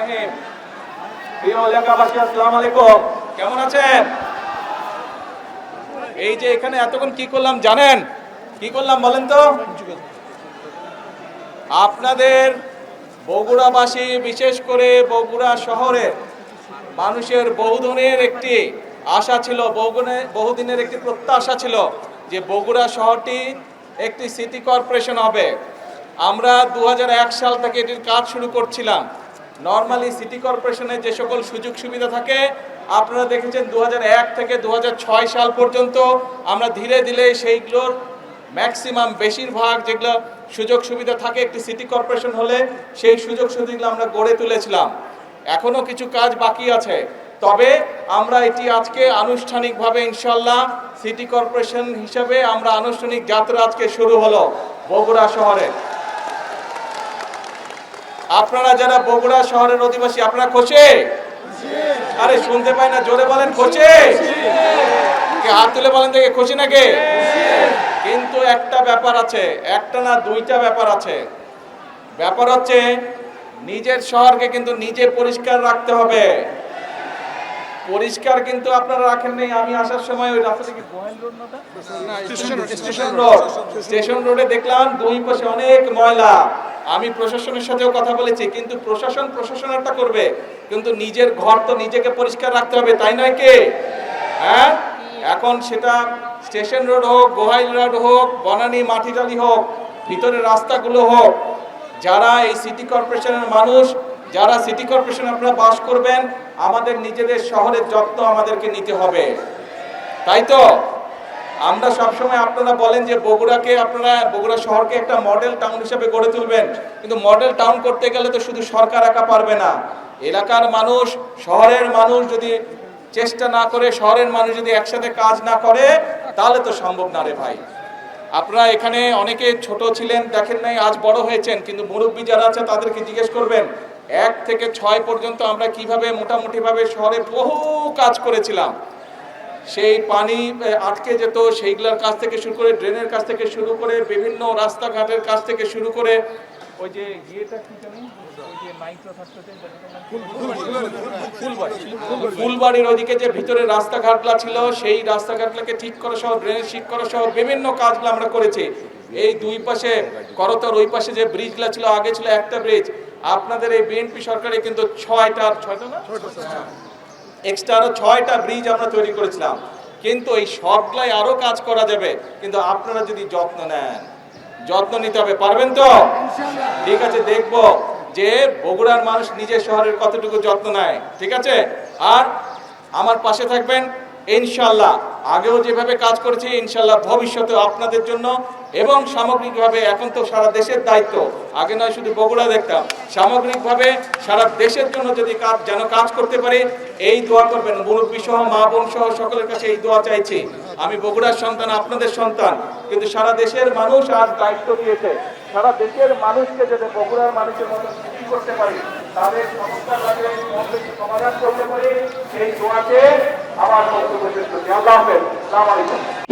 রহিম। প্রিয় এলাকাবাসী, আসসালামু আলাইকুম। কেমন আছেন? এই যে এখানে এতক্ষণ কি করলাম জানেন? কি করলাম বলেন তো? আপনাদের বগুড়াবাসী, বিশেষ করে বগুড়া শহরের মানুষের বহুদিনের একটি আশা ছিল, বহুদিনের একটি প্রত্যাশা ছিল যে বগুড়া শহরটি একটি সিটি কর্পোরেশন হবে। আমরা 2001 সাল থেকে এটির কাজ শুরু করছিলাম। নর্মালি সিটি কর্পোরেশনের যে সকল সুযোগ সুবিধা থাকে আপনারা দেখেছেন 2001 থেকে 2006 সাল পর্যন্ত আমরা ধীরে ধীরে সেইগুলোর ম্যাক্সিমাম বেশিরভাগ যেগুলো সুযোগ সুবিধা থাকে একটি সিটি কর্পোরেশন হলে সেই সুযোগ সুবিধাগুলো আমরা গড়ে তুলেছিলাম। এখনো কিছু কাজ বাকি আছে, তবে আমরা এটি আজকে আনুষ্ঠানিকভাবে ইনশাল্লাহ সিটি কর্পোরেশন হিসাবে আমরা আনুষ্ঠানিক যাত্রা আজকে শুরু হলো বগুড়া শহরে। আপনারা যারা বগুড়া শহরের অধিবাসী আপনারা খুশি? আরে শুনতে পাই না, জোরে বলেন খুশি। হাত তুলে বলেন দেখে খুশি নাকি? কিন্তু একটা ব্যাপার আছে, একটা না দুইটা ব্যাপার আছে। ব্যাপার হচ্ছে নিজের শহরকে কিন্তু নিজে পরিষ্কার রাখতে হবে। পরিষ্কার কিন্তু আপনারা রাখেন নাই। আমি আসার সময় ওই রাস্তা থেকে স্টেশন রোডে দেখলাম দুই পাশে অনেক ময়লা। আমি প্রশাসনের সাথেও কথা বলেছি, কিন্তু প্রশাসন একটা করবে, কিন্তু নিজের ঘর তো নিজেকে পরিষ্কার রাখতে হবে, তাই নয় কি? হ্যাঁ, এখন সেটা স্টেশন রোড হোক, গোহাইল রোড হোক, বনানী মাটিডালি হোক, ভিতরের রাস্তাগুলো হোক, যারা এই সিটি কর্পোরেশনের মানুষ, যারা সিটি কর্পোরেশনে আপনারা বাস করবেন, আমাদের নিজেদের শহরের যত্ন আমাদেরকে নিতে হবে, তাই তো? আমরা সবসময় আপনারা বলেন যে বগুড়া শহরকে একটা মডেল টাউন হিসেবে গড়ে তুলবেন, কিন্তু মডেল টাউন করতে গেলে তো শুধু সরকার একা পারবে না। এলাকার মানুষ, শহরের মানুষ যদি চেষ্টা না করে, শহরের মানুষ যদি একসাথে কাজ না করে, তাহলে তো সম্ভব না রে ভাই। আপনারা এখানে অনেকে ছোট ছিলেন, দেখেন নাই, আজ বড় হয়েছেন, কিন্তু মুরব্বী যারা আছে তাদেরকে জিজ্ঞেস করবেন 1 থেকে 6 পর্যন্ত আমরা কিভাবে মোটামুটিভাবে শহরে বহু কাজ করেছিলাম। সেই পানি আটকে যেত, সেইগুলোর কাছ থেকে শুরু করে, ড্রেনের কাছ থেকে শুরু করে, বিভিন্ন রাস্তাঘাটের কাছ থেকে শুরু করে, ওই যে ইয়েটা কি জানি, ওই যে নাইট্রো থাকতে ফুলবাড়ির ওইদিকে যে ভিতরে রাস্তাঘাটগুলো ছিল, সেই রাস্তাঘাটগুলোকে ঠিক করা সহ, ড্রেনেজ ঠিক করা সহ বিভিন্ন কাজগুলো আমরা করেছি। এই দুই পাশে করতর, ওই পাশে যে ব্রিজগুলো ছিল, আগে ছিল একটা ব্রিজ, আপনাদের এই বিএনপি সরকারে কিন্তু 6টা না এক্সট্রা আরো 6টা ব্রিজ আমরা তৈরি করেছিলাম। কিন্তু এই সবগুলাই আরো কাজ করা যাবে, কিন্তু আপনারা যদি যত্ন নেন, যত্ন নিতে হবে, পারবেন তো? ঠিক আছে, দেখবো যে বগুড়ার মানুষ নিজের শহরের কতটুকু যত্ন নেয়, ঠিক আছে? আর আমার পাশে থাকবেন ইনশাল্লাহ। আগেও যেভাবে কাজ করেছি ইনশাল্লাহ ভবিষ্যতে আপনাদের জন্য এবং সামগ্রিকভাবে, এখন তো সারা দেশের দায়িত্ব, আগে নয় শুধু বগুড়া দেখতাম, সামগ্রিকভাবে সারা দেশের জন্য যদি কাজ করতে পারি, এই দোয়া করবেন। মুরব্বী সহ, মা বোন সহ সকলের কাছে এই দোয়া চাইছি। আমি বগুড়ার সন্তান, আপনাদের সন্তান, কিন্তু সারা দেশের মানুষ আজ দায়িত্ব দিয়েছে। সারা দেশের মানুষকে যাতে বগুড়ার মানুষের মতো সৃষ্টি করতে পারি, তাদের সমস্যার সমাধান করতে পারি, সেই দোয়াতে আমার বক্তব্য শেষ করছি। আল্লাহ হাফেজ, আসসালামু আলাইকুম।